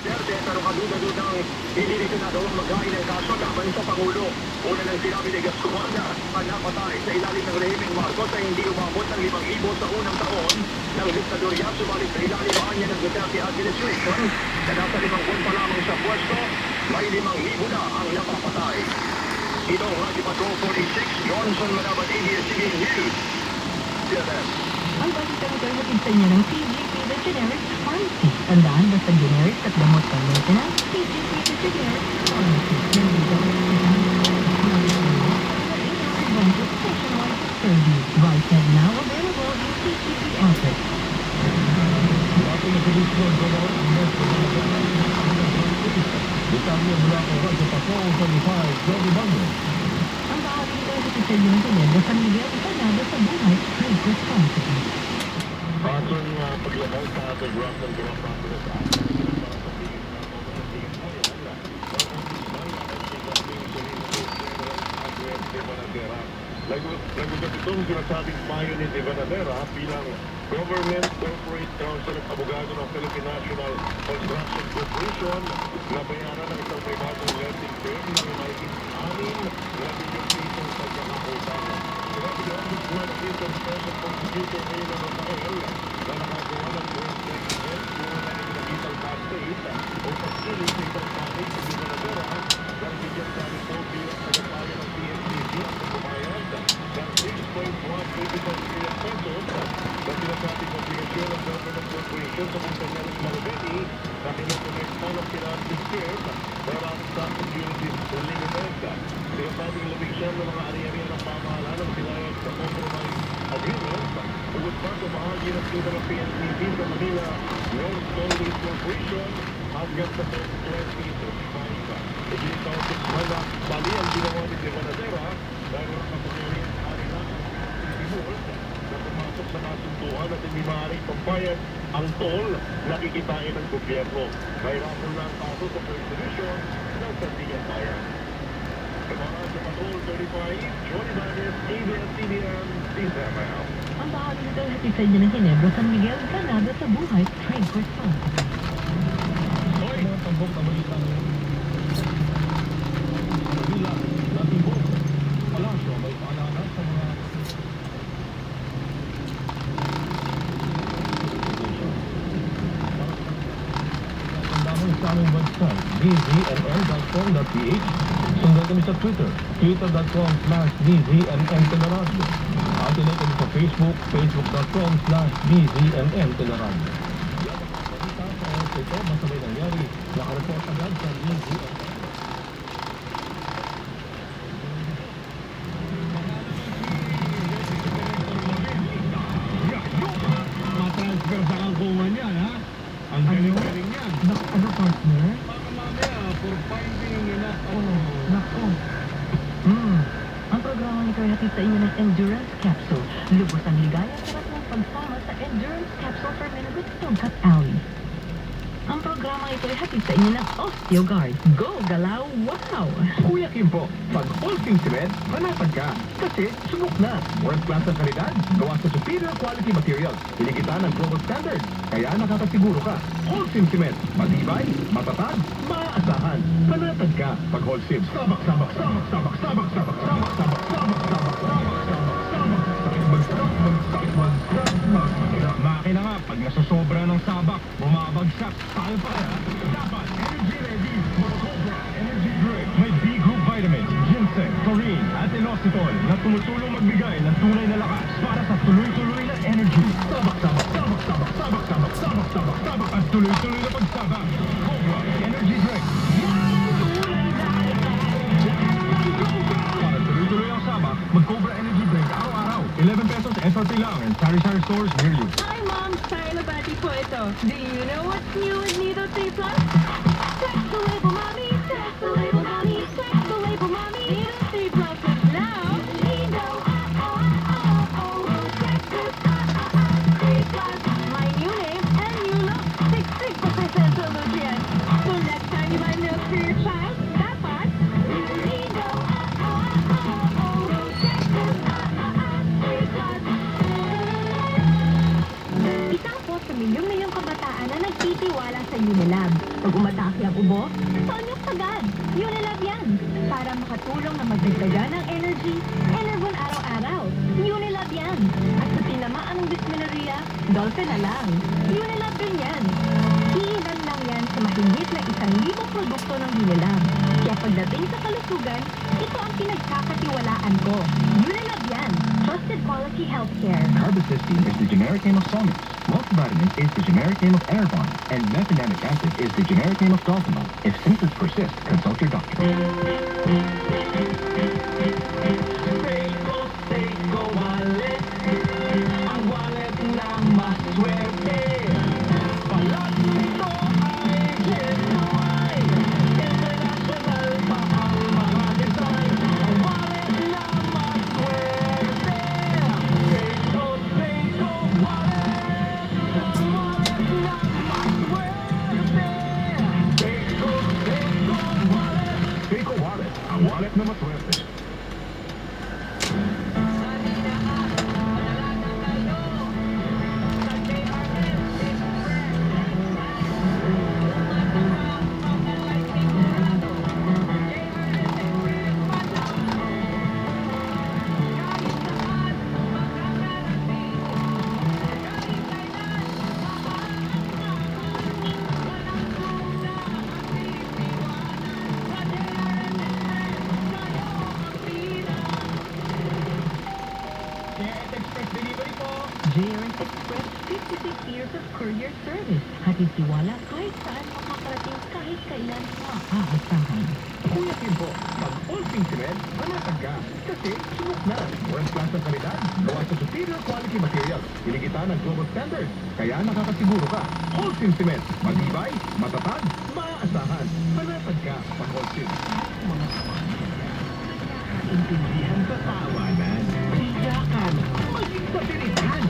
Duterte pero kaduda-dudang hindi nito nagawang maghain ng kaso laban sa Pangulo. Una nang sinabi ni Gascumanda ang napatay sa ilalim ng rehimeng Marcos ay hindi umabot ng 5,000 sa unang taon ng diktadorya, subalit sa ilalim niya ng Duterte administration na nasa 5 buwan pa lamang sa pwesto, may 5,000 na ang napapatay. Ito ang Radyo Patrol 46, Johnson Manabat, ABS-CBN News. CNN. Ang balita nito ay hatid sa inyo ng PGP The Generic Pharmacy. Tandaan, basta generics at gamot ng maintenance, PGP The Generic Pharmacy. Nandito ang advantage nationwide service. Right now available in PGP outlets. Detalye mula kay Radyo Patrol 45, Joby Banyo. Ang bahagi nito ay hatid sa inyo ng Tenebra San Miguel Isanado sa Buhay Trade Responsibility. Ating paglabay sa ating graph ng Ginaprakos at Lagot itong sinasabing payo ni Devanadera bilang Government Corporate Council at abogado ng Philippine National Construction Corporation na bayaran ng isang pribadong lending firm ng mahigit 6 na bilyong pisong pagkakautang. Sinabi ni Ombudsman at Eastern Special Prosecutor Mayor Rafael na nakagawa ng joint negligence kung nakikitang state o pagkiling sa isang panig sa Devanadera dahil bigyan sa report bilang tagapayo ng PNCC at pagbabayad ng 6.125 billion pesos na sinasabing obligasyon ng Government Corporation sa kumpanya ng Maribeli na kinukonekta ng Financial Firm maraming sa Securities Limited. Sinasabing labing ng mga ari-ariya ng pamahalaan ng sinayag sa compromise agreement bukod pa sa bahagi ng kita ng PNCC sa Manila North Holdings Corporation hanggang sa 2035. Iginitaw sa Semana, bali ang ginawa ni Devanadera dahil ang kapangyarihan ari na na pumasok sa nasuntuhan at hindi maaaring pambayad ang toll na kikitain ng gobyerno. Mahirapan na ang kaso sa First Division ng Sandigan Bayan. Sa mga sa Patrol 35, Johnny Banes, ABS-CBN, DZML. Ang bahagi nito ay hatid sa inyo ng Ginebra San Miguel Isanado sa Buhay Trade Responsibility. Hoy! Mga tambok na balita ngayon. Manila, natibok. Palasyo, may paalala sa mga tandamang sa aming website, dzml.com.ph. Sundan kami sa Twitter, twitter.com/dzmn Teleradio. At ilay kami sa Facebook, facebook.com/dzmn Teleradio. Ito, masabay nangyari. Nakareport agad sa DZMN. Matransfer sa kangkungan yan, ha? Ang galing-galing yan. Ano partner? Baka mamaya, for finding enough. Nako. Ang programa nito ay hatid sa inyo ng Endurance Capsule. Lubos ang ligaya sarap ng pagsama sa Endurance Capsule for Men with Tongkat Alley. Ang programa ito ay hatid sa inyo ng OsteoGuard. Go, galaw, wow! Kuya Kimpo, pag all-team cement, manatag ka. Kasi subok na. World class ang kalidad, gawa sa superior quality materials. Hinigitan ng global standard. Kaya nakakasiguro ka. All-team cement, matibay, matatag, maaasahan. Panatag ka. Pag all-team, sabak, sabak, sabak, sabak, sabak, sabak, sabak, sabak, sabak, sabak, sabak, sabak, sabak. Makina nga, pag nasusobra ng sabak, bumabagsak, talpaya, dapat energy ready. Cobra Energy Drink. May B-group vitamins, ginseng, taurine, at inositol na tumutulong magbigay ng tunay na lakas para sa tuloy-tuloy na energy. Sabak, sabak, sabak, sabak, sabak, sabak, sabak, sabak, sabak. At tuloy-tuloy na pagsabak. Cobra Energy Drink. Para tuloy-tuloy ang sabak, mag-Cobra Energy Drink araw-araw. 11 pesos SRP lang and sari-sari stores near you. Hi, Mom! Style na bati po ito. Do you know what's new with Nido 3 Plus? Check the label, Mommy! Check the label, Mommy! Check the label, Mommy! Nido 3 Plus is now... Nido, check this, 3 Plus. My new name and new look. 6% nutrients. So next time you buy milk for your child, dapat... Nido, check this, 3 Plus. Isang po sa milyong-milyong kabataan na nagtitiwala Pag umatake ang ubo, Tonyok agad. Unilab yan. Para makatulong na magdagdagan ng energy, Enervon araw-araw. Unilab yan. At sa tinamaan ng dysmenorrhea, Dolphin na lang. Unilab din yan. Iilan lang yan sa mahigit na 1,000 produkto ng Unilab. Kaya pagdating sa kalusugan, ito ang pinagkakatiwalaan ko. Unilab yan. Trusted quality healthcare. Carbocisteine is the generic name of Solmux. Multivitamin is the generic name of Enervon. And mefenamic acid is the generic name of Dolphinol. If symptoms persist, consult your doctor. Seiko Wallet. Ang wallet na maswerte. Balat nito ay genuine. International pa ang mga design. Ang wallet na maswerte. Seiko Wallet. Ang wallet na maswerte. Seiko Wallet. Seiko Wallet. Ang wallet na maswerte. JRS Express, 56 years of courier service. Hatid tiwala kahit saan makakarating kahit kailan maaasahan. Kuya Kimbo, pag all-pink cement, panatag ka. Kasi subok na. World class ang kalidad. Gawa sa superior quality material. Pinigita ng global standard. Kaya nakakasiguro ka. All-pink cement. Matibay, matatag, maaasahan. Panatag ka pag all-pink. Mga intindihan sa tawanan. Tiyakan. Maging sa pilitan.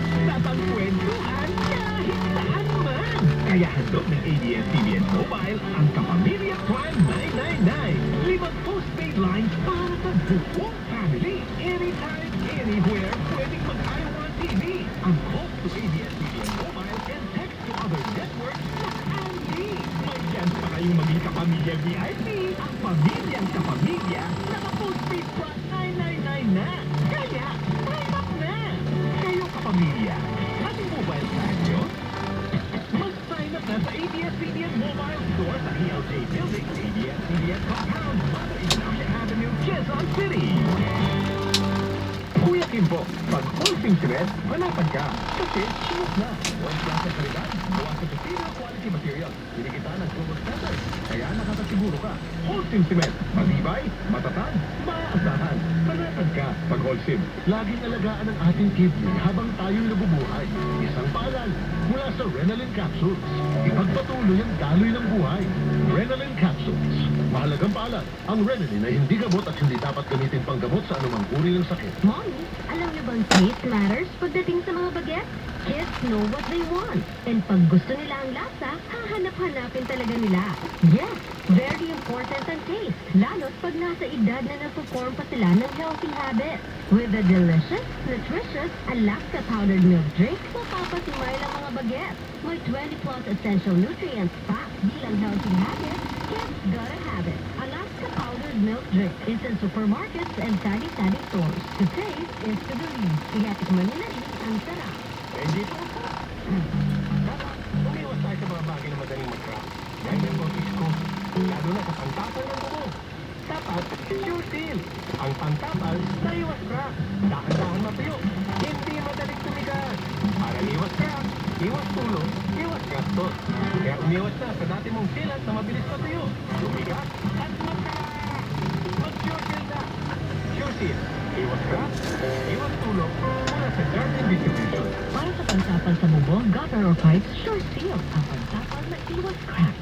Nagtatang kwentuhan kahit saan man. Kaya handog ng ABS-CBN Mobile ang Kapamilya Plan 999. 5 postpaid lines para sa buong family. Anytime, anywhere, pwedeng mag-Iowa TV. Ang host to ABS-CBN Mobile and text to other networks na only. May chance pa kayong maging Kapamilya VIP. Ang pamilyang Kapamilya, naka-postpaid plan 999 na. Kaya, sign up na. Kayo Kapamilya, ating mobile plan nyo? Mag-sign up na sa ABS-CBN Mobile Store sa ELJ Building, ABS-CBN Compound, Mother Ignacia Avenue, Quezon City. Kuya Kimbo, pag all-pink cement, panatag ka. Kasi subok na. World class ang kalidad. Gawa sa superior quality material. Pinigita ng global standard. Kaya nakakasiguro ka. All-pink cement. Matibay, matatag, maaasahan. Panatag ka pag all-sim. Laging alagaan ang ating kidney habang tayo'y nabubuhay. Isang paalala mula sa Renalin Capsules. Ipagpatuloy ang daloy ng buhay. Renalin Capsules. Mahalagang paalala, ang Renalin ay hindi gamot at hindi dapat gamitin pang gamot sa anumang uri ng sakit. Mommy, alam niyo bang taste matters pagdating sa mga baguette? Kids know what they want. And pag gusto nila ang lasa, hahanap-hanapin talaga nila. Yes, very important ang taste. Lalo't pag nasa edad na nasuform pa sila ng healthy habits. With a delicious, nutritious Alaska powdered milk drink, mapapasimay lang mga baguette. May 20 plus essential nutrients pa. Bilang healthy habits, kids gotta have it. Alaska powdered milk drink is in supermarkets and sari-sari stores. The taste is to believe. Kaya tikman nila ang sarap. Hindi po. Dapat, umiwas tayo sa mga bagay na madaling mag-crack. Gaya ng boses ko. Lalo na sa pantapal ng buko. Dapat, sure seal. Ang pantapal, naiwas crack. Dahan-dahan matuyo. Hindi madaling tumigas. Para iwas crack, iwas tulo, iwas gastos. Kaya umiwas na sa dati mong sealant na mabilis matuyo. Tumigas at mag-crack. Mag-sure seal na. Sure seal. Iwas crack, iwas tulo, mula sa Jardim Distribution. Para sa pansapal sa bubong, gutter or pipes, sure seal. Ang pansapal na iwas crack.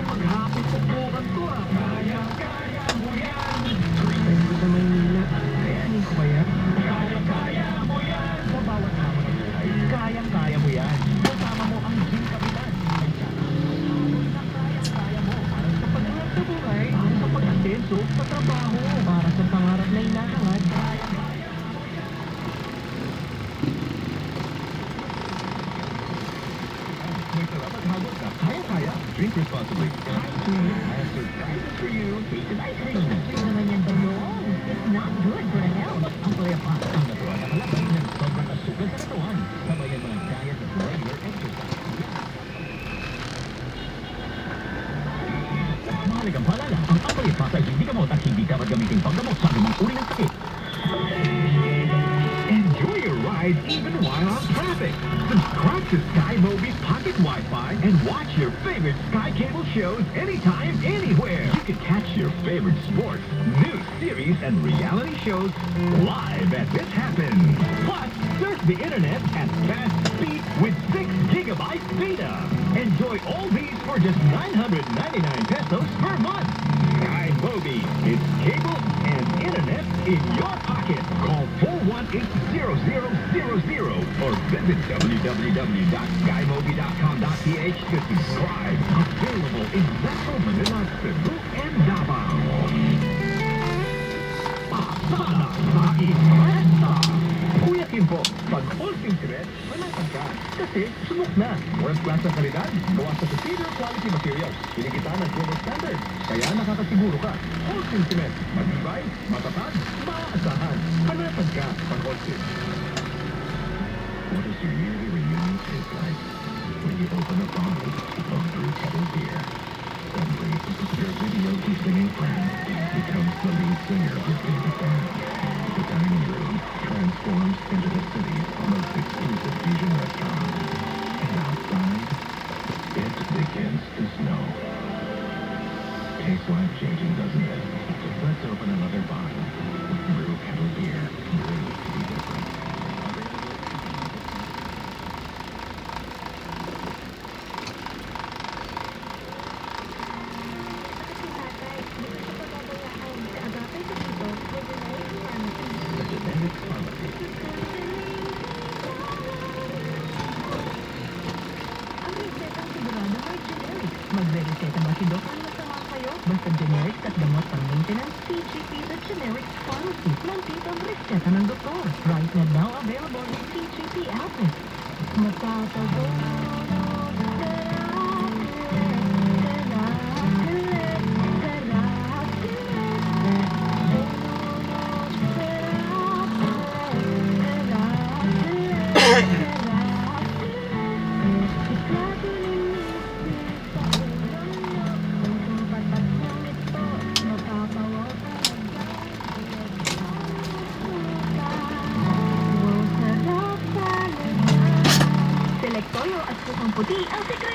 Maghapon sa bukan ko ah. Kaya mo yan. First time ko sa Maynila. Kayanin ko ba yan? Kaya mo yan. Sa bawat hamon ng buhay, kaya mo yan. Kasama mo ang Gym Kapitan. Ay kaya mo. Para sa pag-angat sa buhay, para sa pag-asenso sa trabaho, para sa pangarap na hinahangad, kaya mo yan. Hagod na kaya-kaya. Drink responsibly. Time to have surprises for you. Tasted ice cream. Hindi naman yan balong. It's not good for the health. Ang palaya pa, ang natural na kalaban ng sobrang asukal sa katawan. Sabay ang mga diet at regular exercise. Mahalagang paalala, ang ampalipasa ay hindi gamot at hindi dapat gamitin panggamot sa anumang uri ng sakit. Enjoy your ride even while on traffic. Subscribe to Sky Mobi Pocket Wi-Fi and watch your favorite Sky Cable shows anytime, anywhere. You can catch your favorite sports, news, series, and reality shows live as it happens. Plus, surf the internet at fast speed with 6 gigabytes data. Enjoy all these for just 999 pesos per month. Sky Mobi. It's cable and internet in your pocket. Call 418-0000 or visit www.skymobi.com.ph to subscribe. Available in Metro Manila, Cebu, and Davao. Pasada sa Ipresa! Kuya Kimpo, pag all-team thread, manatag ka. Kasi subok na. World class ang kalidad, gawa sa superior quality materials. Pinigita ng global standard. Kaya nakakasiguro ka. All-team cement. Matibay, matatag, maaasahan. Manatag ka pag all-team. What does your yearly reunion taste like? When you open a bottle of Brew Kettle beer. Suddenly, your video singing friend becomes the lead singer of your favorite band. The dining room transforms into the city's most exclusive fusion restaurant. And outside, it begins to snow. Tastes life-changing, doesn't it? So let's open another bottle with Brew Kettle beer. Brewed to be different. The Genetics Pharmacy. Ang resetang sigurado may generic. Magre-reseta ba si Doc? Ano masama kayo? Basta generics at gamot pang maintenance, CGP The Generics Pharmacy. Nandito ang reseta ng doktor. Right na now available in CGP outlets. Matatago. Select toyo at sukang puti ang sekreto.